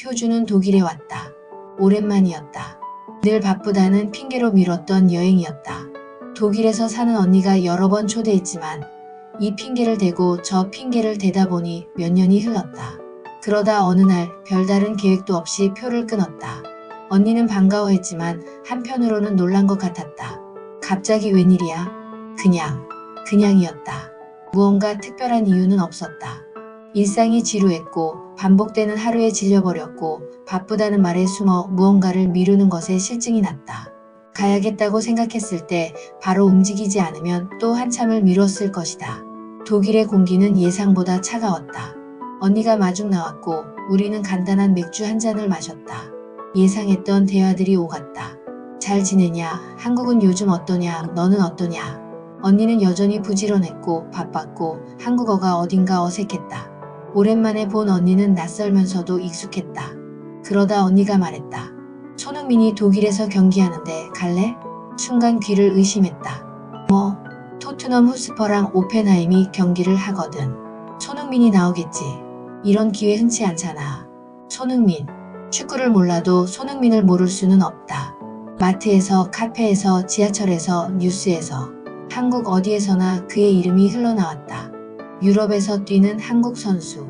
효주는 독일에 왔다. 오랜만이었다. 늘 바쁘다는 핑계로 미뤘던 여행이었다. 독일에서 사는 언니가 여러 번 초대했지만 이 핑계를 대고 저 핑계를 대다 보니 몇 년이 흘렀다. 그러다 어느 날 별다른 계획도 없이 표를 끊었다. 언니는 반가워했지만 한편으로는 놀란 것 같았다. 갑자기 웬일이야? 그냥이었다. 무언가 특별한 이유는 없었다. 일상이 지루했고 반복되는 하루에 질려버렸고 바쁘다는 말에 숨어 무언가를 미루는 것에 실증이 났다. 가야겠다고 생각했을 때 바로 움직이지 않으면 또 한참을 미뤘을 것이다. 독일의 공기는 예상보다 차가웠다. 언니가 마중 나왔고 우리는 간단한 맥주 한 잔을 마셨다. 예상했던 대화들이 오갔다. 잘 지내냐? 한국은 요즘 어떠냐? 너는 어떠냐? 언니는 여전히 부지런했고 바빴고 한국어가 어딘가 어색했다. 오랜만에 본 언니는 낯설면서도 익숙했다. 그러다 언니가 말했다. 손흥민이 독일에서 경기하는데 갈래? 순간 귀를 의심했다. 뭐? 토트넘 후스퍼랑 오펜하임이 경기를 하거든. 손흥민이 나오겠지. 이런 기회 흔치 않잖아. 손흥민. 축구를 몰라도 손흥민을 모를 수는 없다. 마트에서, 카페에서, 지하철에서, 뉴스에서, 한국 어디에서나 그의 이름이 흘러나왔다. 유럽에서 뛰는 한국 선수.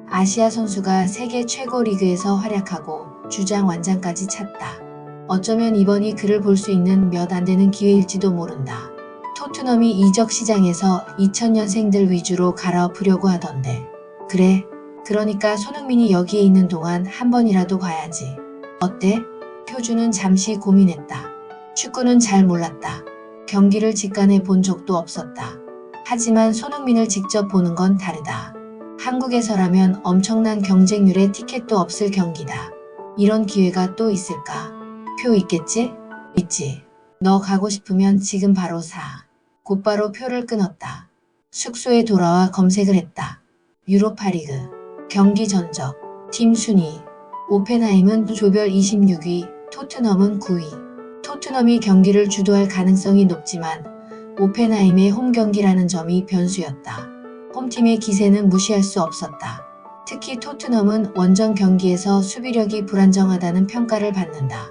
아시아 선수가 세계 최고 리그에서 활약하고 주장 완장까지 찼다. 어쩌면 이번이 그를 볼 수 있는 몇 안 되는 기회일지도 모른다. 토트넘이 이적 시장에서 2000년생들 위주로 갈아엎으려고 하던데. 그래, 그러니까 손흥민이 여기에 있는 동안 한 번이라도 봐야지. 어때? 효주는 잠시 고민했다. 축구는 잘 몰랐다. 경기를 직관해 본 적도 없었다. 하지만 손흥민을 직접 보는 건 다르다. 한국에서라면 엄청난 경쟁률에 티켓도 없을 경기다. 이런 기회가 또 있을까? 표 있겠지? 있지. 너 가고 싶으면 지금 바로 사. 곧바로 표를 끊었다. 숙소에 돌아와 검색을 했다. 유로파리그, 경기 전적, 팀 순위. 오펜하임은 조별 26위, 토트넘은 9위. 토트넘이 경기를 주도할 가능성이 높지만 오펜하임의 홈 경기라는 점이 변수였다. 홈팀의 기세는 무시할 수 없었다. 특히 토트넘은 원정 경기에서 수비력이 불안정하다는 평가를 받는다.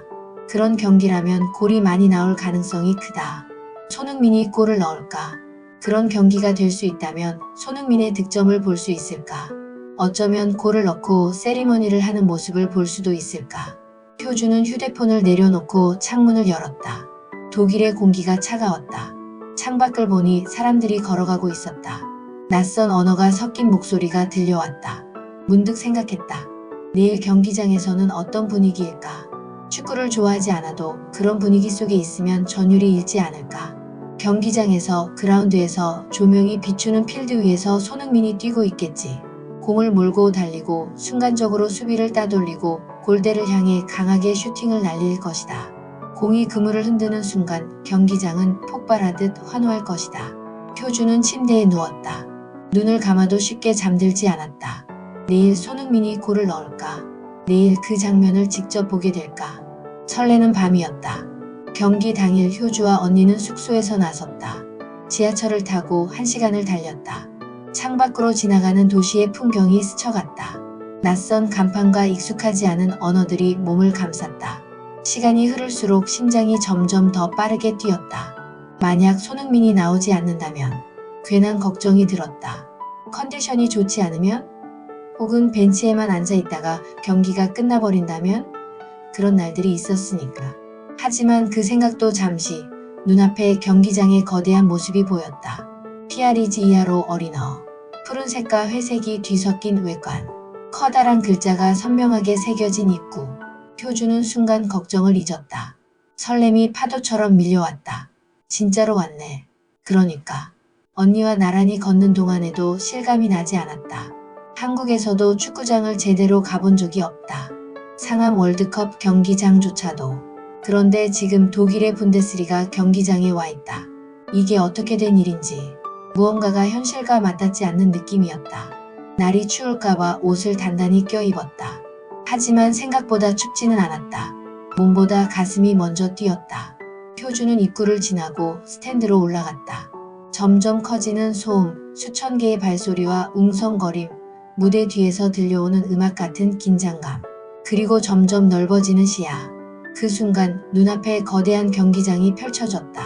그런 경기라면 골이 많이 나올 가능성이 크다. 손흥민이 골을 넣을까? 그런 경기가 될 수 있다면 손흥민의 득점을 볼 수 있을까? 어쩌면 골을 넣고 세리머니를 하는 모습을 볼 수도 있을까? 효주는 휴대폰을 내려놓고 창문을 열었다. 독일의 공기가 차가웠다. 창밖을 보니 사람들이 걸어가고 있었다. 낯선 언어가 섞인 목소리가 들려왔다. 문득 생각했다. 내일 경기장에서는 어떤 분위기일까? 축구를 좋아하지 않아도 그런 분위기 속에 있으면 전율이 일지 않을까? 경기장에서, 그라운드에서, 조명이 비추는 필드 위에서 손흥민이 뛰고 있겠지. 공을 몰고 달리고 순간적으로 수비를 따돌리고 골대를 향해 강하게 슈팅을 날릴 것이다. 공이 그물을 흔드는 순간 경기장은 폭발하듯 환호할 것이다. 효주는 침대에 누웠다. 눈을 감아도 쉽게 잠들지 않았다. 내일 손흥민이 골을 넣을까? 내일 그 장면을 직접 보게 될까? 설레는 밤이었다. 경기 당일 효주와 언니는 숙소에서 나섰다. 지하철을 타고 1시간을 달렸다. 창밖으로 지나가는 도시의 풍경이 스쳐갔다. 낯선 간판과 익숙하지 않은 언어들이 몸을 감쌌다. 시간이 흐를수록 심장이 점점 더 빠르게 뛰었다. 만약 손흥민이 나오지 않는다면 괜한 걱정이 들었다. 컨디션이 좋지 않으면? 혹은 벤치에만 앉아 있다가 경기가 끝나버린다면? 그런 날들이 있었으니까. 하지만 그 생각도 잠시 눈앞에 경기장의 거대한 모습이 보였다. 피아리지 이하로 어린어. 푸른색과 회색이 뒤섞인 외관. 커다란 글자가 선명하게 새겨진 입구. 효주는 순간 걱정을 잊었다. 설렘이 파도처럼 밀려왔다. 진짜로 왔네. 그러니까. 언니와 나란히 걷는 동안에도 실감이 나지 않았다. 한국에서도 축구장을 제대로 가본 적이 없다. 상암 월드컵 경기장조차도. 그런데 지금 독일의 분데스리가 경기장에 와 있다. 이게 어떻게 된 일인지. 무언가가 현실과 맞닿지 않는 느낌이었다. 날이 추울까봐 옷을 단단히 껴입었다. 하지만 생각보다 춥지는 않았다. 몸보다 가슴이 먼저 뛰었다. 효주는 입구를 지나고 스탠드로 올라갔다. 점점 커지는 소음, 수천 개의 발소리와 웅성거림, 무대 뒤에서 들려오는 음악 같은 긴장감. 그리고 점점 넓어지는 시야. 그 순간 눈앞에 거대한 경기장이 펼쳐졌다.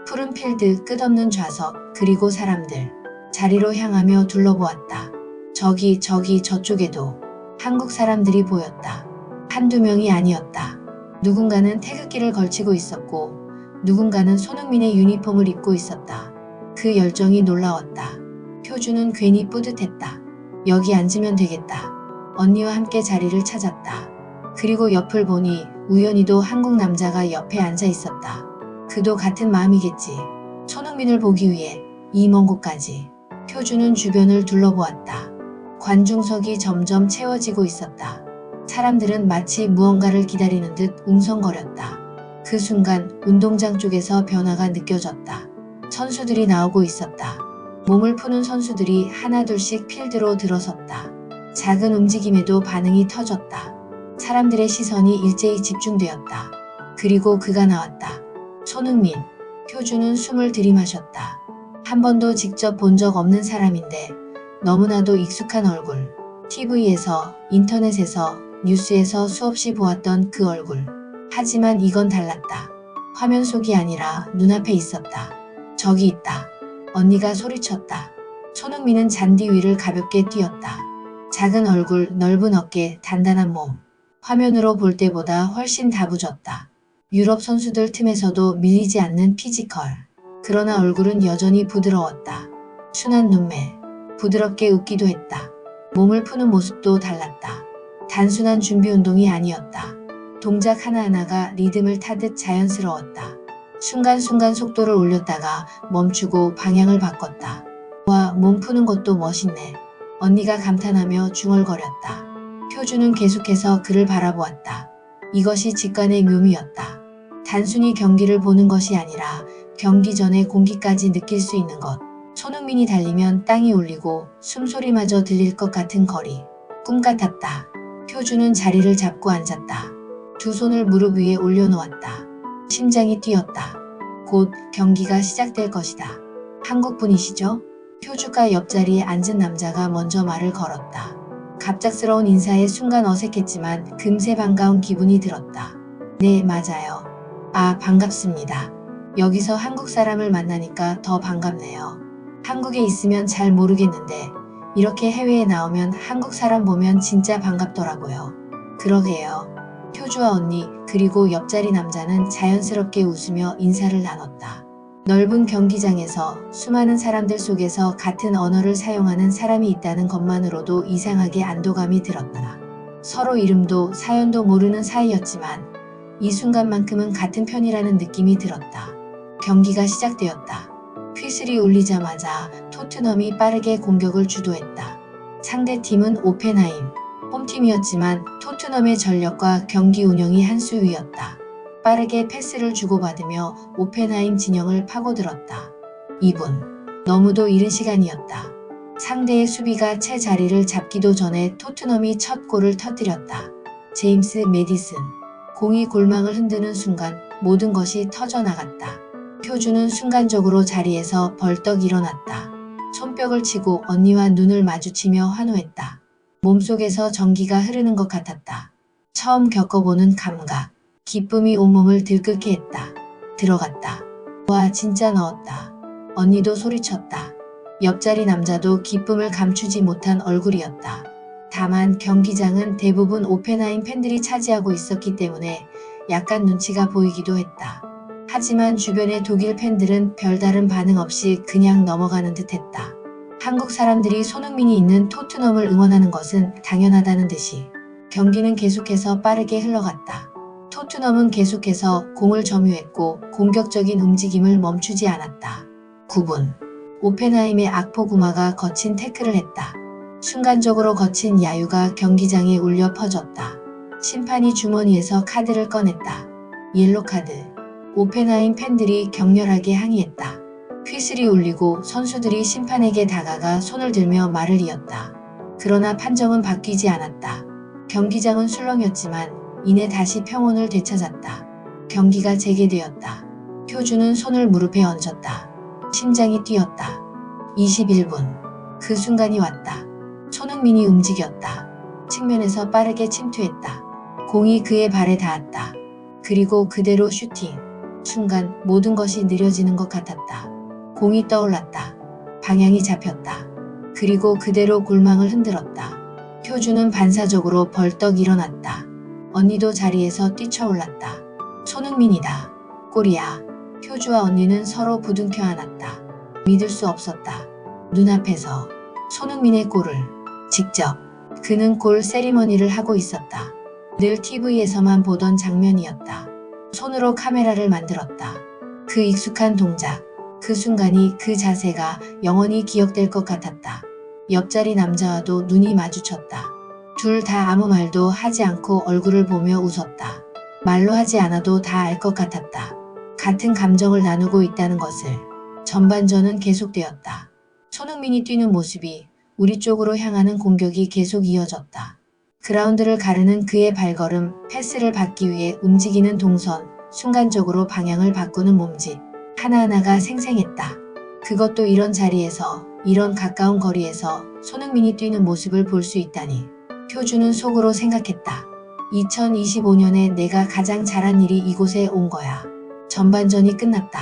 푸른 필드, 끝없는 좌석, 그리고 사람들. 자리로 향하며 둘러보았다. 저기 저쪽에도 한국 사람들이 보였다. 한두 명이 아니었다. 누군가는 태극기를 걸치고 있었고 누군가는 손흥민의 유니폼을 입고 있었다. 그 열정이 놀라웠다. 표주는 괜히 뿌듯했다. 여기 앉으면 되겠다. 언니와 함께 자리를 찾았다. 그리고 옆을 보니 우연히도 한국 남자가 옆에 앉아 있었다. 그도 같은 마음이겠지. 손흥민을 보기 위해 이 먼 곳까지. 표주는 주변을 둘러보았다. 관중석이 점점 채워지고 있었다. 사람들은 마치 무언가를 기다리는 듯 웅성거렸다. 그 순간 운동장 쪽에서 변화가 느껴졌다. 선수들이 나오고 있었다. 몸을 푸는 선수들이 하나둘씩 필드로 들어섰다. 작은 움직임에도 반응이 터졌다. 사람들의 시선이 일제히 집중되었다. 그리고 그가 나왔다. 손흥민. 표주는 숨을 들이마셨다. 한 번도 직접 본 적 없는 사람인데 너무나도 익숙한 얼굴. TV에서, 인터넷에서, 뉴스에서 수없이 보았던 그 얼굴. 하지만 이건 달랐다. 화면 속이 아니라 눈앞에 있었다. 저기 있다. 언니가 소리쳤다. 손흥민은 잔디 위를 가볍게 뛰었다. 작은 얼굴, 넓은 어깨, 단단한 몸. 화면으로 볼 때보다 훨씬 다부졌다. 유럽 선수들 틈에서도 밀리지 않는 피지컬. 그러나 얼굴은 여전히 부드러웠다. 순한 눈매. 부드럽게 웃기도 했다. 몸을 푸는 모습도 달랐다. 단순한 준비 운동이 아니었다. 동작 하나하나가 리듬을 타듯 자연스러웠다. 순간순간 속도를 올렸다가 멈추고 방향을 바꿨다. 와, 몸 푸는 것도 멋있네. 언니가 감탄하며 중얼거렸다. 표주는 계속해서 그를 바라보았다. 이것이 직관의 묘미였다. 단순히 경기를 보는 것이 아니라 경기 전에 공기까지 느낄 수 있는 것. 손흥민이 달리면 땅이 울리고 숨소리마저 들릴 것 같은 거리. 꿈 같았다. 표주는 자리를 잡고 앉았다. 두 손을 무릎 위에 올려놓았다. 심장이 뛰었다. 곧 경기가 시작될 것이다. 한국 분이시죠? 표주가 옆자리에 앉은 남자가 먼저 말을 걸었다. 갑작스러운 인사에 순간 어색했지만 금세 반가운 기분이 들었다. 네, 맞아요. 아, 반갑습니다. 여기서 한국 사람을 만나니까 더 반갑네요. 한국에 있으면 잘 모르겠는데 이렇게 해외에 나오면 한국 사람 보면 진짜 반갑더라고요. 그러게요. 표주와 언니 그리고 옆자리 남자는 자연스럽게 웃으며 인사를 나눴다. 넓은 경기장에서 수많은 사람들 속에서 같은 언어를 사용하는 사람이 있다는 것만으로도 이상하게 안도감이 들었다. 서로 이름도 사연도 모르는 사이였지만 이 순간만큼은 같은 편이라는 느낌이 들었다. 경기가 시작되었다. 휘슬이 울리자마자 토트넘이 빠르게 공격을 주도했다. 상대팀은 오펜하임, 홈팀이었지만 토트넘의 전력과 경기 운영이 한 수 위였다. 빠르게 패스를 주고받으며 오펜하임 진영을 파고들었다. 2분. 너무도 이른 시간이었다. 상대의 수비가 채 자리를 잡기도 전에 토트넘이 첫 골을 터뜨렸다. 제임스 메디슨. 공이 골망을 흔드는 순간 모든 것이 터져나갔다. 표주는 순간적으로 자리에서 벌떡 일어났다. 손뼉을 치고 언니와 눈을 마주치며 환호했다. 몸속에서 전기가 흐르는 것 같았다. 처음 겪어보는 감각. 기쁨이 온몸을 들끓게 했다. 들어갔다. 와, 진짜 넣었다. 언니도 소리쳤다. 옆자리 남자도 기쁨을 감추지 못한 얼굴이었다. 다만 경기장은 대부분 오펜하임 팬들이 차지하고 있었기 때문에 약간 눈치가 보이기도 했다. 하지만 주변의 독일 팬들은 별다른 반응 없이 그냥 넘어가는 듯했다. 한국 사람들이 손흥민이 있는 토트넘을 응원하는 것은 당연하다는 듯이. 경기는 계속해서 빠르게 흘러갔다. 토트넘은 계속해서 공을 점유했고 공격적인 움직임을 멈추지 않았다. 9분. 오펜하임의 악포구마가 거친 태클을 했다. 순간적으로 거친 야유가 경기장에 울려 퍼졌다. 심판이 주머니에서 카드를 꺼냈다. 옐로 카드. 오펜하임 팬들이 격렬하게 항의했다. 휘슬이 울리고 선수들이 심판에게 다가가 손을 들며 말을 이었다. 그러나 판정은 바뀌지 않았다. 경기장은 술렁였지만 이내 다시 평온을 되찾았다. 경기가 재개되었다. 표주는 손을 무릎에 얹었다. 심장이 뛰었다. 21분. 그 순간이 왔다. 손흥민이 움직였다. 측면에서 빠르게 침투했다. 공이 그의 발에 닿았다. 그리고 그대로 슈팅. 순간 모든 것이 느려지는 것 같았다. 공이 떠올랐다. 방향이 잡혔다. 그리고 그대로 골망을 흔들었다. 효주는 반사적으로 벌떡 일어났다. 언니도 자리에서 뛰쳐올랐다. 손흥민이다. 골이야. 효주와 언니는 서로 부둥켜 안았다. 믿을 수 없었다. 눈앞에서 손흥민의 골을 직접 그는 골 세리머니를 하고 있었다. 늘 TV에서만 보던 장면이었다. 손으로 카메라를 만들었다. 그 익숙한 동작, 그 순간이, 그 자세가 영원히 기억될 것 같았다. 옆자리 남자와도 눈이 마주쳤다. 둘 다 아무 말도 하지 않고 얼굴을 보며 웃었다. 말로 하지 않아도 다 알 것 같았다. 같은 감정을 나누고 있다는 것을. 전반전은 계속되었다. 손흥민이 뛰는 모습이, 우리 쪽으로 향하는 공격이 계속 이어졌다. 그라운드를 가르는 그의 발걸음, 패스를 받기 위해 움직이는 동선, 순간적으로 방향을 바꾸는 몸짓, 하나하나가 생생했다. 그것도 이런 자리에서, 이런 가까운 거리에서 손흥민이 뛰는 모습을 볼 수 있다니. 효주는 속으로 생각했다. 2025년에 내가 가장 잘한 일이 이곳에 온 거야. 전반전이 끝났다.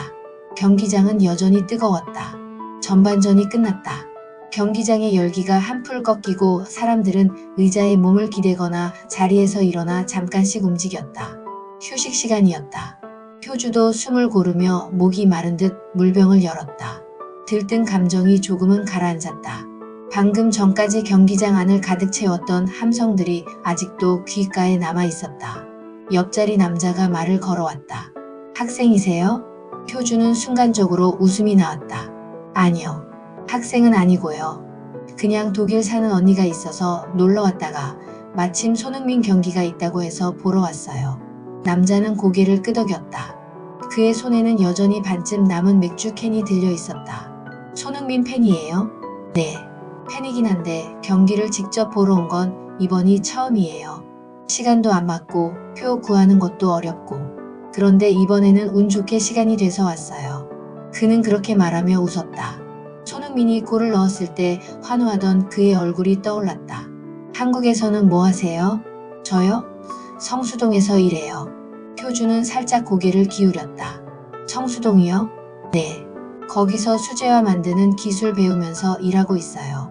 경기장은 여전히 뜨거웠다. 전반전이 끝났다. 경기장의 열기가 한풀 꺾이고 사람들은 의자에 몸을 기대거나 자리에서 일어나 잠깐씩 움직였다. 휴식 시간이었다. 효주도 숨을 고르며 목이 마른 듯 물병을 열었다. 들뜬 감정이 조금은 가라앉았다. 방금 전까지 경기장 안을 가득 채웠던 함성들이 아직도 귓가에 남아 있었다. 옆자리 남자가 말을 걸어왔다. 학생이세요? 효주는 순간적으로 웃음이 나왔다. 아니요. 학생은 아니고요. 그냥 독일 사는 언니가 있어서 놀러 왔다가 마침 손흥민 경기가 있다고 해서 보러 왔어요. 남자는 고개를 끄덕였다. 그의 손에는 여전히 반쯤 남은 맥주 캔이 들려 있었다. 손흥민 팬이에요? 네. 팬이긴 한데 경기를 직접 보러 온 건 이번이 처음이에요. 시간도 안 맞고 표 구하는 것도 어렵고. 그런데 이번에는 운 좋게 시간이 돼서 왔어요. 그는 그렇게 말하며 웃었다. 손흥민이 골을 넣었을 때 환호하던 그의 얼굴이 떠올랐다. 한국에서는 뭐 하세요? 저요? 성수동에서 일해요. 효주는 살짝 고개를 기울였다. 성수동이요? 네. 거기서 수제화 만드는 기술 배우면서 일하고 있어요.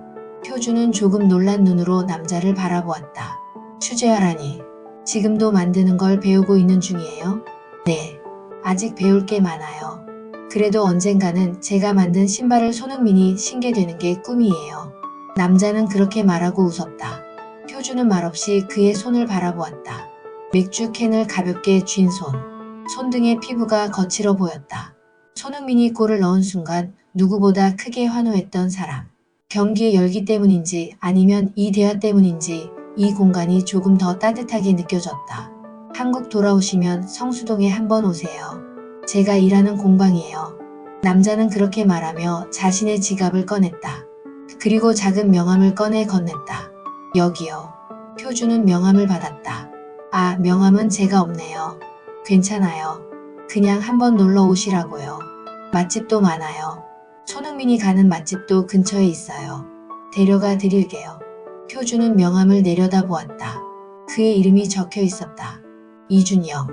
효주는 조금 놀란 눈으로 남자를 바라보았다. 수제화라니. 지금도 만드는 걸 배우고 있는 중이에요? 네. 아직 배울 게 많아요. 그래도 언젠가는 제가 만든 신발을 손흥민이 신게 되는 게 꿈이에요. 남자는 그렇게 말하고 웃었다. 효주는 말없이 그의 손을 바라보았다. 맥주 캔을 가볍게 쥔 손. 손등의 피부가 거칠어 보였다. 손흥민이 골을 넣은 순간 누구보다 크게 환호했던 사람. 경기의 열기 때문인지 아니면 이 대화 때문인지 이 공간이 조금 더 따뜻하게 느껴졌다. 한국 돌아오시면 성수동에 한번 오세요. 제가 일하는 공방이에요. 남자는 그렇게 말하며 자신의 지갑을 꺼냈다. 그리고 작은 명함을 꺼내 건넸다. 여기요. 효주는 명함을 받았다. 아, 명함은 제가 없네요. 괜찮아요. 그냥 한번 놀러 오시라고요. 맛집도 많아요. 손흥민이 가는 맛집도 근처에 있어요. 데려가 드릴게요. 효주는 명함을 내려다보았다. 그의 이름이 적혀 있었다. 이준영.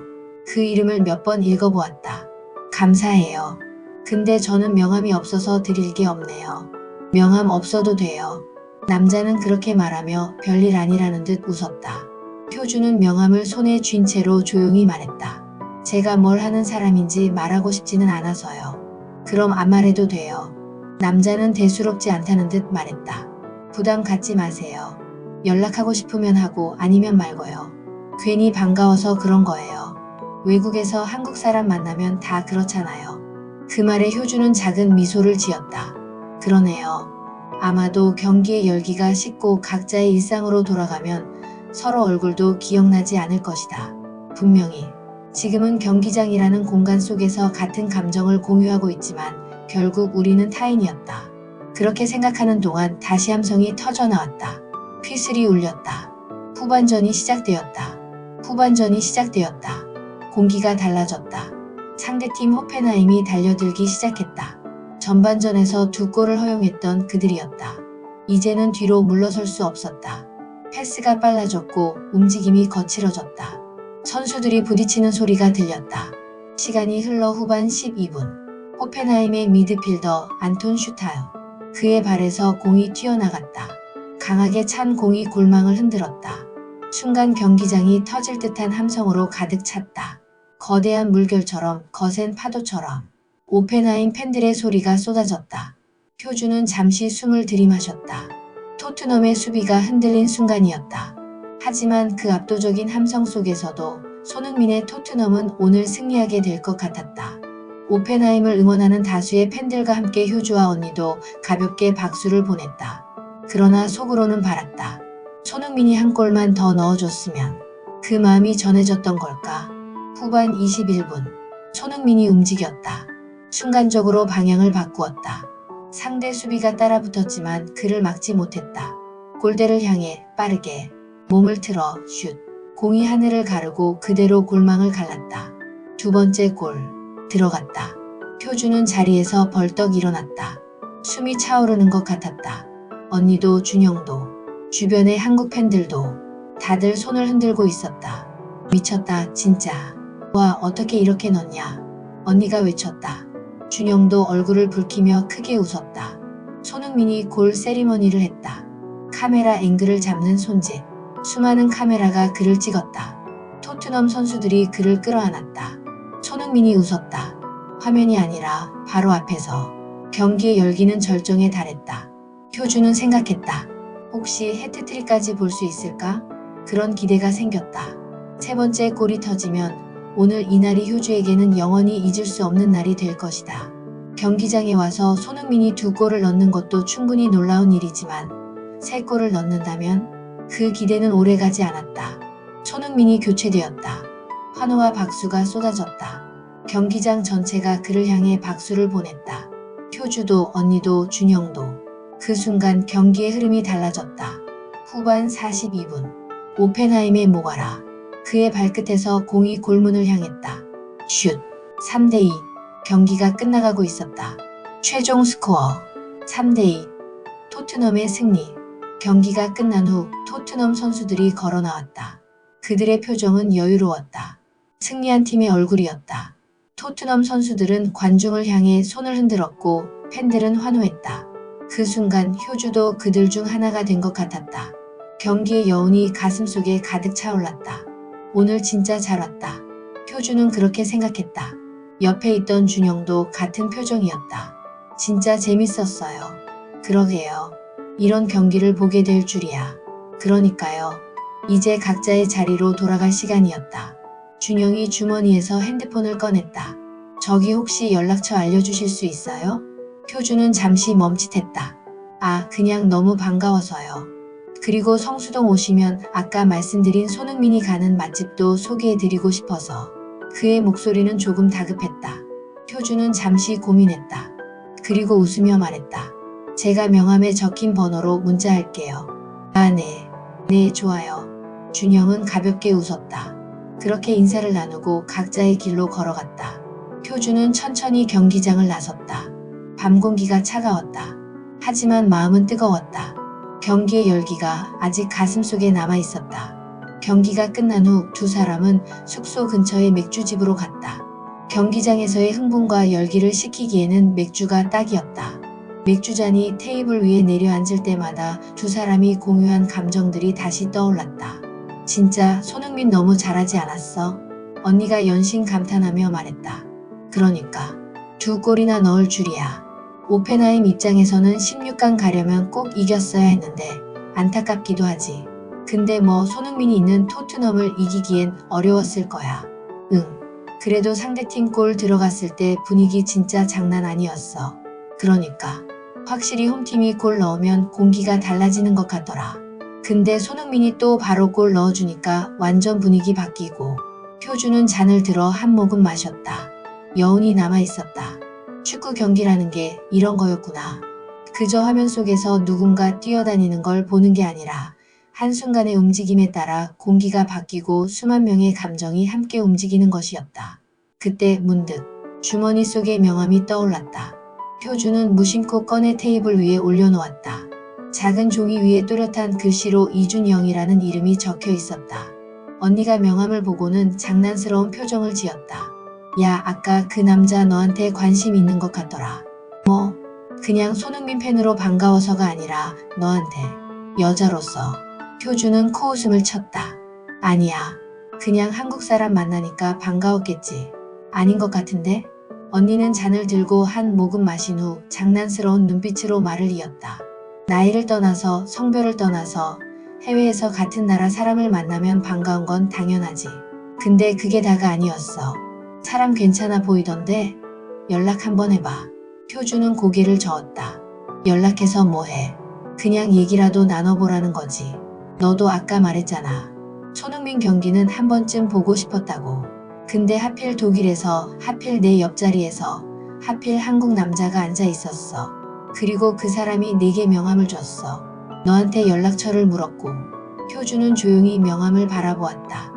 그 이름을 몇 번 읽어보았다. 감사해요. 근데 저는 명함이 없어서 드릴 게 없네요. 명함 없어도 돼요. 남자는 그렇게 말하며 별일 아니라는 듯 웃었다. 효주는 명함을 손에 쥔 채로 조용히 말했다. 제가 뭘 하는 사람인지 말하고 싶지는 않아서요. 그럼 안 말해도 돼요. 남자는 대수롭지 않다는 듯 말했다. 부담 갖지 마세요. 연락하고 싶으면 하고 아니면 말고요. 괜히 반가워서 그런 거예요. 외국에서 한국 사람 만나면 다 그렇잖아요. 그 말에 효주는 작은 미소를 지었다. 그러네요. 아마도 경기의 열기가 식고 각자의 일상으로 돌아가면 서로 얼굴도 기억나지 않을 것이다. 분명히. 지금은 경기장이라는 공간 속에서 같은 감정을 공유하고 있지만 결국 우리는 타인이었다. 그렇게 생각하는 동안 다시 함성이 터져나왔다. 휘슬이 울렸다. 후반전이 시작되었다. 후반전이 시작되었다. 공기가 달라졌다. 상대팀 호펜하임이 달려들기 시작했다. 전반전에서 2골을 허용했던 그들이었다. 이제는 뒤로 물러설 수 없었다. 패스가 빨라졌고 움직임이 거칠어졌다. 선수들이 부딪히는 소리가 들렸다. 시간이 흘러 후반 12분. 호펜하임의 미드필더 안톤 슈타요. 그의 발에서 공이 튀어나갔다. 강하게 찬 공이 골망을 흔들었다. 순간 경기장이 터질 듯한 함성으로 가득 찼다. 거대한 물결처럼 거센 파도처럼 오펜하임 팬들의 소리가 쏟아졌다. 표주는 잠시 숨을 들이마셨다. 토트넘의 수비가 흔들린 순간이었다. 하지만 그 압도적인 함성 속에서도 손흥민의 토트넘은 오늘 승리하게 될 것 같았다. 오펜하임을 응원하는 다수의 팬들과 함께 효주와 언니도 가볍게 박수를 보냈다. 그러나 속으로는 바랐다. 손흥민이 한 골만 더 넣어줬으면. 그 마음이 전해졌던 걸까? 후반 21분. 손흥민이 움직였다. 순간적으로 방향을 바꾸었다. 상대 수비가 따라붙었지만 그를 막지 못했다. 골대를 향해 빠르게 몸을 틀어 슛. 공이 하늘을 가르고 그대로 골망을 갈랐다. 두 번째 골. 들어갔다. 표주는 자리에서 벌떡 일어났다. 숨이 차오르는 것 같았다. 언니도 준영도 주변의 한국 팬들도 다들 손을 흔들고 있었다. 미쳤다 진짜. 와 어떻게 이렇게 넣냐. 언니가 외쳤다. 준영도 얼굴을 붉히며 크게 웃었다. 손흥민이 골 세리머니를 했다. 카메라 앵글을 잡는 손짓. 수많은 카메라가 그를 찍었다. 토트넘 선수들이 그를 끌어안았다. 손흥민이 웃었다. 화면이 아니라 바로 앞에서. 경기의 열기는 절정에 달했다. 효주는 생각했다. 혹시 해트트릭까지 볼 수 있을까? 그런 기대가 생겼다. 세 번째 골이 터지면 오늘 이날이 효주에게는 영원히 잊을 수 없는 날이 될 것이다. 경기장에 와서 손흥민이 두 골을 넣는 것도 충분히 놀라운 일이지만 세 골을 넣는다면 그 기대는 오래가지 않았다. 손흥민이 교체되었다. 환호와 박수가 쏟아졌다. 경기장 전체가 그를 향해 박수를 보냈다. 효주도 언니도 준영도. 그 순간 경기의 흐름이 달라졌다. 후반 42분. 오펜하임의 모가라. 그의 발끝에서 공이 골문을 향했다. 슛. 3대2. 경기가 끝나가고 있었다. 최종 스코어 3대2. 토트넘의 승리. 경기가 끝난 후 토트넘 선수들이 걸어 나왔다. 그들의 표정은 여유로웠다. 승리한 팀의 얼굴이었다. 토트넘 선수들은 관중을 향해 손을 흔들었고 팬들은 환호했다. 그 순간 효주도 그들 중 하나가 된 것 같았다. 경기의 여운이 가슴속에 가득 차올랐다. 오늘 진짜 잘 왔다. 효주는 그렇게 생각했다. 옆에 있던 준영도 같은 표정이었다. 진짜 재밌었어요. 그러게요. 이런 경기를 보게 될 줄이야. 그러니까요. 이제 각자의 자리로 돌아갈 시간이었다. 준영이 주머니에서 핸드폰을 꺼냈다. 저기 혹시 연락처 알려주실 수 있어요? 효주는 잠시 멈칫했다. 아, 그냥 너무 반가워서요. 그리고 성수동 오시면 아까 말씀드린 손흥민이 가는 맛집도 소개해드리고 싶어서. 그의 목소리는 조금 다급했다. 효주는 잠시 고민했다. 그리고 웃으며 말했다. 제가 명함에 적힌 번호로 문자할게요. 아, 네. 네, 좋아요. 준영은 가볍게 웃었다. 그렇게 인사를 나누고 각자의 길로 걸어갔다. 효주는 천천히 경기장을 나섰다. 밤 공기가 차가웠다. 하지만 마음은 뜨거웠다. 경기의 열기가 아직 가슴속에 남아있었다. 경기가 끝난 후 두 사람은 숙소 근처의 맥주집으로 갔다. 경기장에서의 흥분과 열기를 식히기에는 맥주가 딱이었다. 맥주잔이 테이블 위에 내려앉을 때마다 두 사람이 공유한 감정들이 다시 떠올랐다. 진짜 손흥민 너무 잘하지 않았어? 언니가 연신 감탄하며 말했다. 그러니까 두 골이나 넣을 줄이야. 오펜하임 입장에서는 16강 가려면 꼭 이겼어야 했는데 안타깝기도 하지. 근데 뭐 손흥민이 있는 토트넘을 이기기엔 어려웠을 거야. 응. 그래도 상대팀 골 들어갔을 때 분위기 진짜 장난 아니었어. 그러니까 확실히 홈팀이 골 넣으면 공기가 달라지는 것 같더라. 근데 손흥민이 또 바로 골 넣어주니까 완전 분위기 바뀌고. 효주는 잔을 들어 한 모금 마셨다. 여운이 남아있었다. 축구 경기라는 게 이런 거였구나. 그저 화면 속에서 누군가 뛰어다니는 걸 보는 게 아니라 한순간의 움직임에 따라 공기가 바뀌고 수만 명의 감정이 함께 움직이는 것이었다. 그때 문득 주머니 속의 명함이 떠올랐다. 효주는 무심코 꺼내 테이블 위에 올려놓았다. 작은 종이 위에 또렷한 글씨로 이준영이라는 이름이 적혀 있었다. 언니가 명함을 보고는 장난스러운 표정을 지었다. 야, 아까 그 남자 너한테 관심 있는 것 같더라. 뭐, 그냥 손흥민 팬으로 반가워서가 아니라 너한테 여자로서. 효주는 코웃음을 쳤다. 아니야. 그냥 한국 사람 만나니까 반가웠겠지. 아닌 것 같은데? 언니는 잔을 들고 한 모금 마신 후 장난스러운 눈빛으로 말을 이었다. 나이를 떠나서 성별을 떠나서 해외에서 같은 나라 사람을 만나면 반가운 건 당연하지. 근데 그게 다가 아니었어. 사람 괜찮아 보이던데 연락 한번 해봐. 효주는 고개를 저었다. 연락해서 뭐해? 그냥 얘기라도 나눠보라는 거지. 너도 아까 말했잖아. 손흥민 경기는 한 번쯤 보고 싶었다고. 근데 하필 독일에서, 하필 내 옆자리에서, 하필 한국 남자가 앉아 있었어. 그리고 그 사람이 내게 명함을 줬어. 너한테 연락처를 물었고. 효주는 조용히 명함을 바라보았다.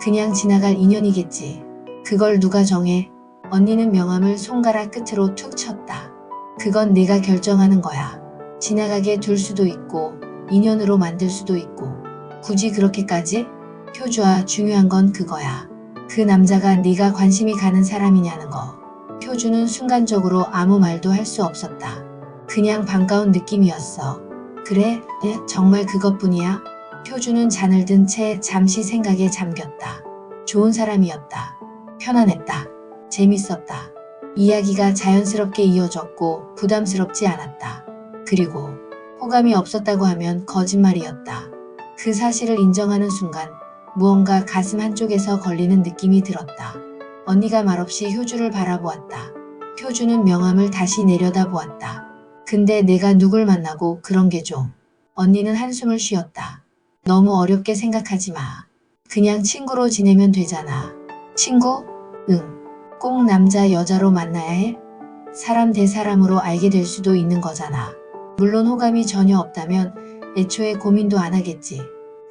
그냥 지나갈 인연이겠지. 그걸 누가 정해? 언니는 명함을 손가락 끝으로 툭 쳤다. 그건 내가 결정하는 거야. 지나가게 둘 수도 있고 인연으로 만들 수도 있고. 굳이 그렇게까지? 효주아, 중요한 건 그거야. 그 남자가 네가 관심이 가는 사람이냐는 거. 효주는 순간적으로 아무 말도 할 수 없었다. 그냥 반가운 느낌이었어. 그래? 정말 그것뿐이야? 효주는 잔을 든 채 잠시 생각에 잠겼다. 좋은 사람이었다. 편안했다. 재밌었다. 이야기가 자연스럽게 이어졌고 부담스럽지 않았다. 그리고 호감이 없었다고 하면 거짓말이었다. 그 사실을 인정하는 순간 무언가 가슴 한쪽에서 걸리는 느낌이 들었다. 언니가 말없이 효주를 바라보았다. 효주는 명함을 다시 내려다보았다. 근데 내가 누굴 만나고 그런 게 좀. 언니는 한숨을 쉬었다. 너무 어렵게 생각하지 마. 그냥 친구로 지내면 되잖아. 친구? 응. 꼭 남자 여자로 만나야 해? 사람 대 사람으로 알게 될 수도 있는 거잖아. 물론 호감이 전혀 없다면 애초에 고민도 안 하겠지.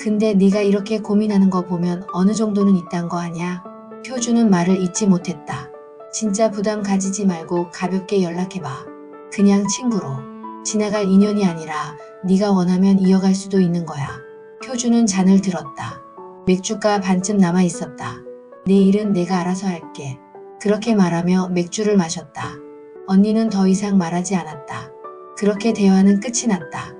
근데 네가 이렇게 고민하는 거 보면 어느 정도는 있단 거 아냐? 효주는 말을 잇지 못했다. 진짜 부담 가지지 말고 가볍게 연락해봐. 그냥 친구로. 지나갈 인연이 아니라 네가 원하면 이어갈 수도 있는 거야. 효주는 잔을 들었다. 맥주가 반쯤 남아 있었다. 내 일은 내가 알아서 할게. 그렇게 말하며 맥주를 마셨다. 언니는 더 이상 말하지 않았다. 그렇게 대화는 끝이 났다.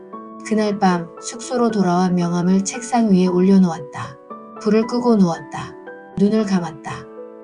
그날 밤 숙소로 돌아와 명함을 책상 위에 올려놓았다. 불을 끄고 누웠다. 눈을 감았다.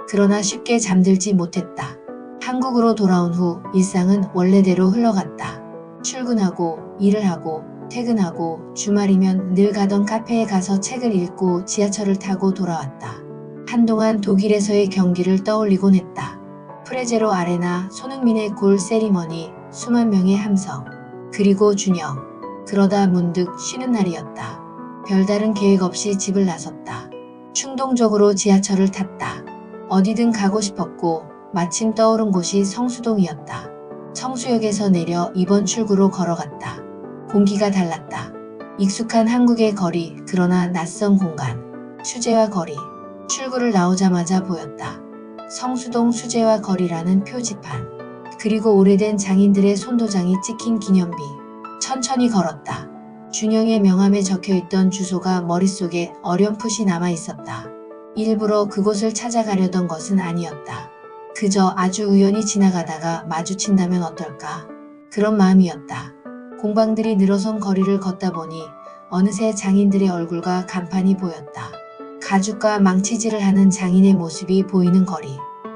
그러나 쉽게 잠들지 못했다. 한국으로 돌아온 후 일상은 원래대로 흘러갔다. 출근하고 일을 하고 퇴근하고 주말이면 늘 가던 카페에 가서 책을 읽고 지하철을 타고 돌아왔다. 한동안 독일에서의 경기를 떠올리곤 했다. 프레제로 아레나, 손흥민의 골 세리머니, 수만 명의 함성, 그리고 준영. 그러다 문득 쉬는 날이었다. 별다른 계획 없이 집을 나섰다. 충동적으로 지하철을 탔다. 어디든 가고 싶었고 마침 떠오른 곳이 성수동이었다. 성수역에서 내려 2번 출구로 걸어갔다. 공기가 달랐다. 익숙한 한국의 거리, 그러나 낯선 공간. 수제화 거리. 출구를 나오자마자 보였다. 성수동 수제화 거리라는 표지판. 그리고 오래된 장인들의 손도장이 찍힌 기념비. 천천히 걸었다. 준영의 명함에 적혀있던 주소가 머릿속에 어렴풋이 남아있었다. 일부러 그곳을 찾아가려던 것은 아니었다. 그저 아주 우연히 지나가다가 마주친다면 어떨까? 그런 마음이었다. 공방들이 늘어선 거리를 걷다 보니 어느새 장인들의 얼굴과 간판이 보였다. 가죽과 망치질을 하는 장인의 모습이 보이는 거리.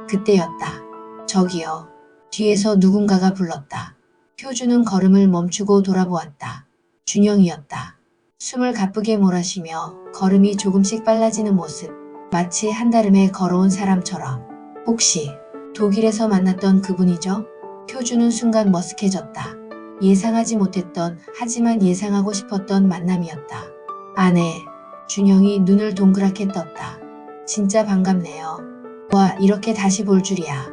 그때였다. 저기요. 뒤에서 누군가가 불렀다. 효주는 걸음을 멈추고 돌아보았다. 준영이었다. 숨을 가쁘게 몰아쉬며 걸음이 조금씩 빨라지는 모습. 마치 한달음에 걸어온 사람처럼. 혹시 독일에서 만났던 그분이죠? 효주는 순간 머쓱해졌다. 예상하지 못했던, 하지만 예상하고 싶었던 만남이었다. 아내. 준영이 눈을 동그랗게 떴다. 진짜 반갑네요. 와, 이렇게 다시 볼 줄이야.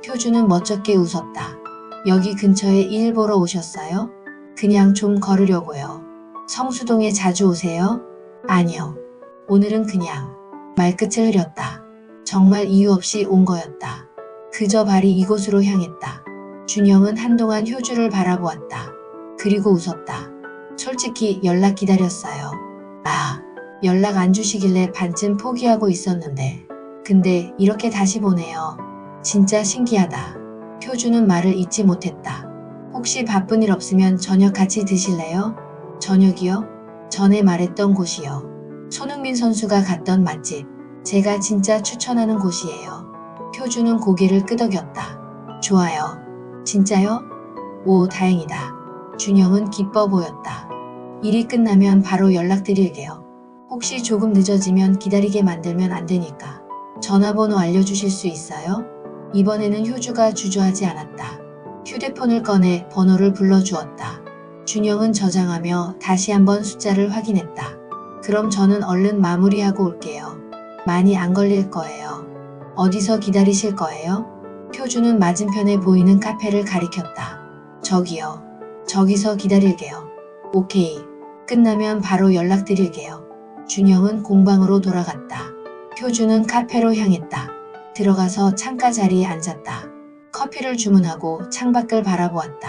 효주는 멋쩍게 웃었다. 여기 근처에 일 보러 오셨어요? 그냥 좀 걸으려고요. 성수동에 자주 오세요? 아니요. 오늘은 그냥. 말끝을 흐렸다. 정말 이유 없이 온 거였다. 그저 발이 이곳으로 향했다. 준영은 한동안 효주를 바라보았다. 그리고 웃었다. 솔직히 연락 기다렸어요. 아, 연락 안 주시길래 반쯤 포기하고 있었는데. 근데 이렇게 다시 보내요. 진짜 신기하다. 표주는 말을 잇지 못했다. 혹시 바쁜 일 없으면 저녁 같이 드실래요? 저녁이요? 전에 말했던 곳이요. 손흥민 선수가 갔던 맛집. 제가 진짜 추천하는 곳이에요. 표주는 고개를 끄덕였다. 좋아요. 진짜요? 오, 다행이다. 준영은 기뻐 보였다. 일이 끝나면 바로 연락드릴게요. 혹시 조금 늦어지면 기다리게 만들면 안 되니까. 전화번호 알려주실 수 있어요? 이번에는 효주가 주저하지 않았다. 휴대폰을 꺼내 번호를 불러주었다. 준영은 저장하며 다시 한번 숫자를 확인했다. 그럼 저는 얼른 마무리하고 올게요. 많이 안 걸릴 거예요. 어디서 기다리실 거예요? 표주는 맞은편에 보이는 카페를 가리켰다. 저기요. 저기서 기다릴게요. 오케이. 끝나면 바로 연락드릴게요. 준영은 공방으로 돌아갔다. 표주는 카페로 향했다. 들어가서 창가 자리에 앉았다. 커피를 주문하고 창밖을 바라보았다.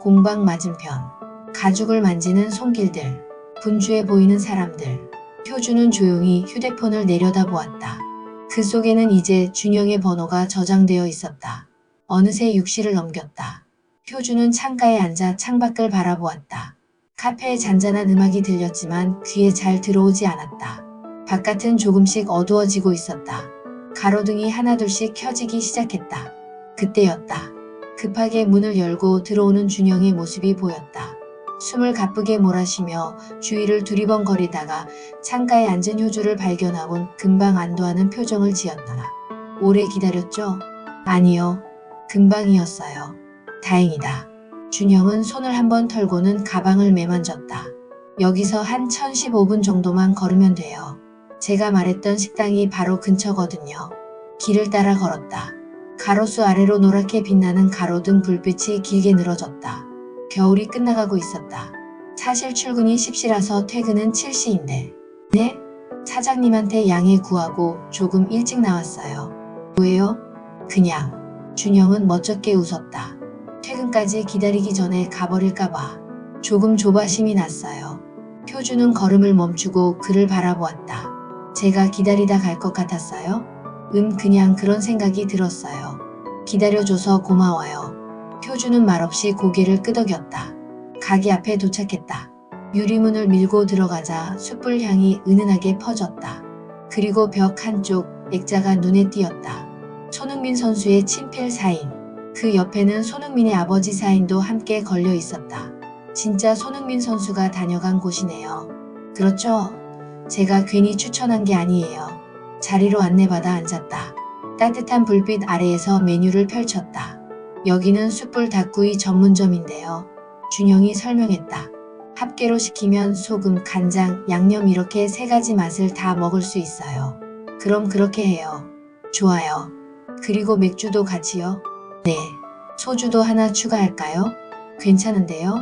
공방 맞은편. 가죽을 만지는 손길들. 분주해 보이는 사람들. 표주는 조용히 휴대폰을 내려다보았다. 그 속에는 이제 준영의 번호가 저장되어 있었다. 어느새 6시를 넘겼다. 표주는 창가에 앉아 창밖을 바라보았다. 카페에 잔잔한 음악이 들렸지만 귀에 잘 들어오지 않았다. 바깥은 조금씩 어두워지고 있었다. 가로등이 하나둘씩 켜지기 시작했다. 그때였다. 급하게 문을 열고 들어오는 준영의 모습이 보였다. 숨을 가쁘게 몰아쉬며 주위를 두리번거리다가 창가에 앉은 효주를 발견하곤 금방 안도하는 표정을 지었다. 오래 기다렸죠? 아니요. 금방이었어요. 다행이다. 준영은 손을 한번 털고는 가방을 매만졌다. 여기서 한 1015분 정도만 걸으면 돼요. 제가 말했던 식당이 바로 근처거든요. 길을 따라 걸었다. 가로수 아래로 노랗게 빛나는 가로등 불빛이 길게 늘어졌다. 겨울이 끝나가고 있었다. 사실 출근이 10시라서 퇴근은 7시인데. 네? 사장님한테 양해 구하고 조금 일찍 나왔어요. 왜요? 그냥. 준영은 멋쩍게 웃었다. 퇴근까지 기다리기 전에 가버릴까봐. 조금 조바심이 났어요. 표주는 걸음을 멈추고 그를 바라보았다. 제가 기다리다 갈 것 같았어요? 그냥 그런 생각이 들었어요. 기다려줘서 고마워요. 표주는 말없이 고개를 끄덕였다. 가게 앞에 도착했다. 유리문을 밀고 들어가자 숯불 향이 은은하게 퍼졌다. 그리고 벽 한쪽 액자가 눈에 띄었다. 손흥민 선수의 친필 사인. 그 옆에는 손흥민의 아버지 사인도 함께 걸려 있었다. 진짜 손흥민 선수가 다녀간 곳이네요. 그렇죠? 제가 괜히 추천한 게 아니에요. 자리로 안내받아 앉았다. 따뜻한 불빛 아래에서 메뉴를 펼쳤다. 여기는 숯불 닭구이 전문점인데요. 준영이 설명했다. 합계로 시키면 소금, 간장, 양념 이렇게 3가지 맛을 다 먹을 수 있어요. 그럼 그렇게 해요. 좋아요. 그리고 맥주도 같이요? 네. 소주도 하나 추가할까요? 괜찮은데요?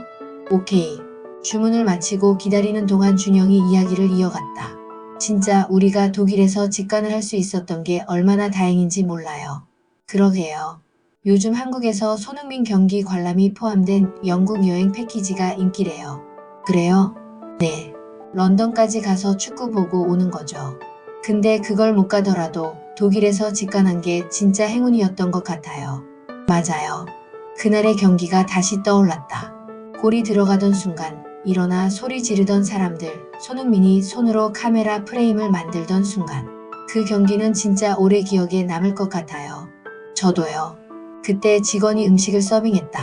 오케이. 주문을 마치고 기다리는 동안 준영이 이야기를 이어갔다. 진짜 우리가 독일에서 직관을 할 수 있었던 게 얼마나 다행인지 몰라요. 그러게요. 요즘 한국에서 손흥민 경기 관람이 포함된 영국 여행 패키지가 인기래요. 그래요? 네. 런던까지 가서 축구 보고 오는 거죠. 근데 그걸 못 가더라도 독일에서 직관한 게 진짜 행운이었던 것 같아요. 맞아요. 그날의 경기가 다시 떠올랐다. 골이 들어가던 순간 일어나 소리 지르던 사람들, 손흥민이 손으로 카메라 프레임을 만들던 순간. 그 경기는 진짜 오래 기억에 남을 것 같아요. 저도요. 그때 직원이 음식을 서빙했다.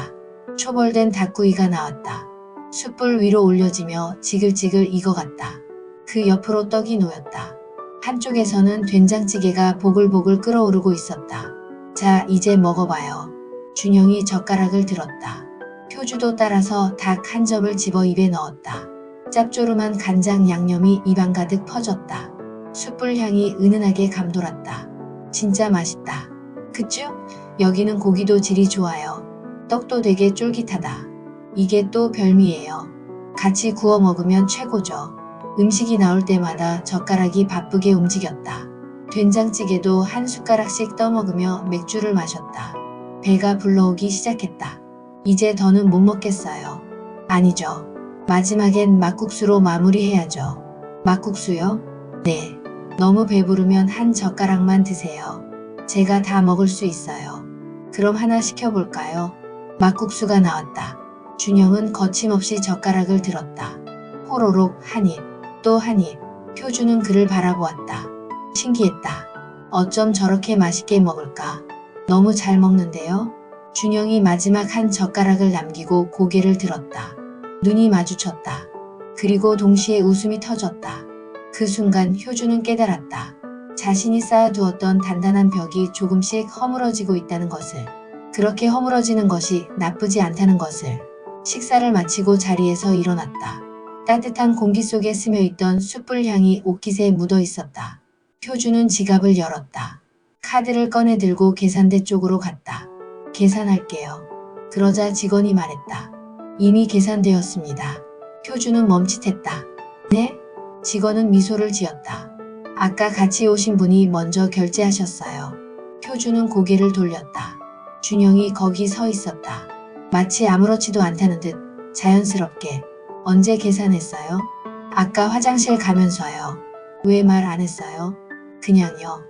초벌된 닭구이가 나왔다. 숯불 위로 올려지며 지글지글 익어갔다. 그 옆으로 떡이 놓였다. 한쪽에서는 된장찌개가 보글보글 끓어오르고 있었다. 자, 이제 먹어봐요. 준영이 젓가락을 들었다. 표주도 따라서 닭 한 점을 집어 입에 넣었다. 짭조름한 간장 양념이 입안 가득 퍼졌다. 숯불 향이 은은하게 감돌았다. 진짜 맛있다. 그쵸? 여기는 고기도 질이 좋아요. 떡도 되게 쫄깃하다. 이게 또 별미예요. 같이 구워 먹으면 최고죠. 음식이 나올 때마다 젓가락이 바쁘게 움직였다. 된장찌개도 한 숟가락씩 떠먹으며 맥주를 마셨다. 배가 불러오기 시작했다. 이제 더는 못 먹겠어요. 아니죠. 마지막엔 막국수로 마무리해야죠. 막국수요? 네. 너무 배부르면 한 젓가락만 드세요. 제가 다 먹을 수 있어요. 그럼 하나 시켜볼까요? 막국수가 나왔다. 준영은 거침없이 젓가락을 들었다. 호로록 한 입, 또 한 입. 효주는 그를 바라보았다. 신기했다. 어쩜 저렇게 맛있게 먹을까? 너무 잘 먹는데요? 준영이 마지막 한 젓가락을 남기고 고개를 들었다. 눈이 마주쳤다. 그리고 동시에 웃음이 터졌다. 그 순간 효주는 깨달았다. 자신이 쌓아두었던 단단한 벽이 조금씩 허물어지고 있다는 것을. 그렇게 허물어지는 것이 나쁘지 않다는 것을. 식사를 마치고 자리에서 일어났다. 따뜻한 공기 속에 스며있던 숯불 향이 옷깃에 묻어 있었다. 효주는 지갑을 열었다. 카드를 꺼내 들고 계산대 쪽으로 갔다. 계산할게요. 그러자 직원이 말했다. 이미 계산되었습니다. 효주는 멈칫했다. 네? 직원은 미소를 지었다. 아까 같이 오신 분이 먼저 결제하셨어요. 효주는 고개를 돌렸다. 준영이 거기 서 있었다. 마치 아무렇지도 않다는 듯 자연스럽게. 언제 계산했어요? 아까 화장실 가면서요. 왜 말 안 했어요? 그냥요.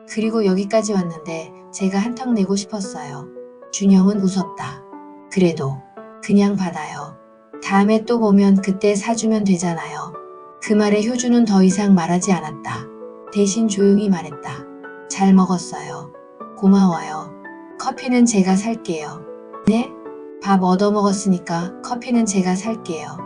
그리고 여기까지 왔는데 제가 한턱 내고 싶었어요. 준영은 웃었다. 그래도 그냥 받아요. 다음에 또 보면 그때 사주면 되잖아요. 그 말에 효주는 더 이상 말하지 않았다. 대신 조용히 말했다. 잘 먹었어요. 고마워요. 커피는 제가 살게요. 네? 밥 얻어먹었으니까 커피는 제가 살게요.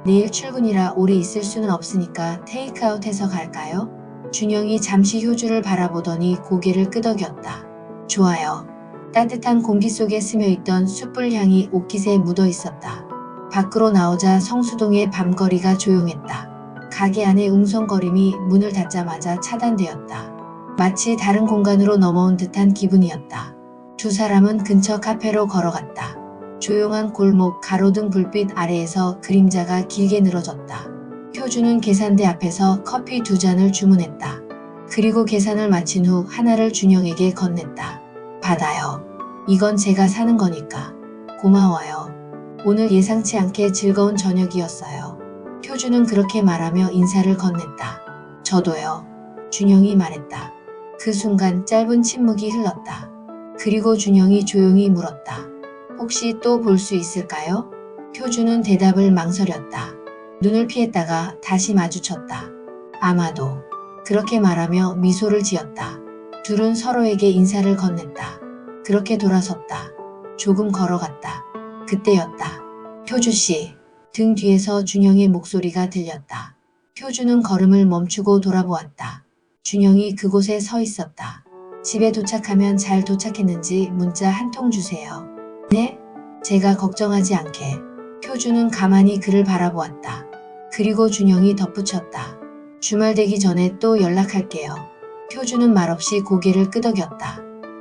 내일 출근이라 오래 있을 수는 없으니까 테이크아웃해서 갈까요? 준영이 잠시 효주를 바라보더니 고개를 끄덕였다. 좋아요. 따뜻한 공기 속에 스며있던 숯불 향이 옷깃에 묻어 있었다. 밖으로 나오자 성수동의 밤거리가 조용했다. 가게 안의 웅성거림이 문을 닫자마자 차단되었다. 마치 다른 공간으로 넘어온 듯한 기분이었다. 두 사람은 근처 카페로 걸어갔다. 조용한 골목 가로등 불빛 아래에서 그림자가 길게 늘어졌다. 효주는 계산대 앞에서 커피 2잔을 주문했다. 그리고 계산을 마친 후 하나를 준영에게 건넸다. 받아요. 이건 제가 사는 거니까. 고마워요. 오늘 예상치 않게 즐거운 저녁이었어요. 효주는 그렇게 말하며 인사를 건넸다. 저도요. 준영이 말했다. 그 순간 짧은 침묵이 흘렀다. 그리고 준영이 조용히 물었다. 혹시 또 볼 수 있을까요? 효주는 대답을 망설였다. 눈을 피했다가 다시 마주쳤다. 아마도. 그렇게 말하며 미소를 지었다. 둘은 서로에게 인사를 건넸다. 그렇게 돌아섰다. 조금 걸어갔다. 그때였다. 효주씨. 등 뒤에서 준영의 목소리가 들렸다. 효주는 걸음을 멈추고 돌아보았다. 준영이 그곳에 서 있었다. 집에 도착하면 잘 도착했는지 문자 한 통 주세요. 네? 제가 걱정하지 않게. 효주는 가만히 그를 바라보았다. 그리고 준영이 덧붙였다. 주말 되기 전에 또 연락할게요. 효주는 말없이 고개를 끄덕였다.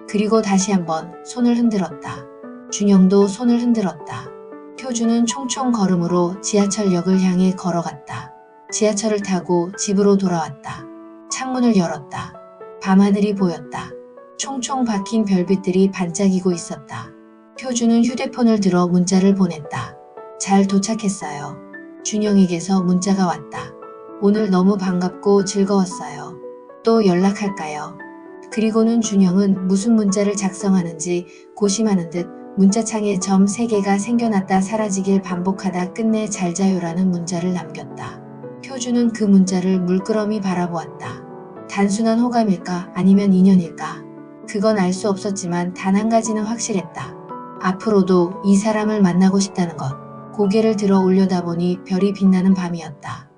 그리고 다시 한번 손을 흔들었다. 준영도 손을 흔들었다. 효주는 총총 걸음으로 지하철역을 향해 걸어갔다. 지하철을 타고 집으로 돌아왔다. 창문을 열었다. 밤하늘이 보였다. 총총 박힌 별빛들이 반짝이고 있었다. 효주는 휴대폰을 들어 문자를 보냈다. 잘 도착했어요. 준영에게서 문자가 왔다. 오늘 너무 반갑고 즐거웠어요. 또 연락할까요? 그리고는 준영은 무슨 문자를 작성하는지 고심하는 듯 문자창에 점 3개가 생겨났다 사라지길 반복하다 끝내 잘 자요라는 문자를 남겼다. 효주는 그 문자를 물끄러미 바라보았다. 단순한 호감일까 아니면 인연일까? 그건 알 수 없었지만 단 한 가지는 확실했다. 앞으로도 이 사람을 만나고 싶다는 것. 고개를 들어 올려다보니 별이 빛나는 밤이었다.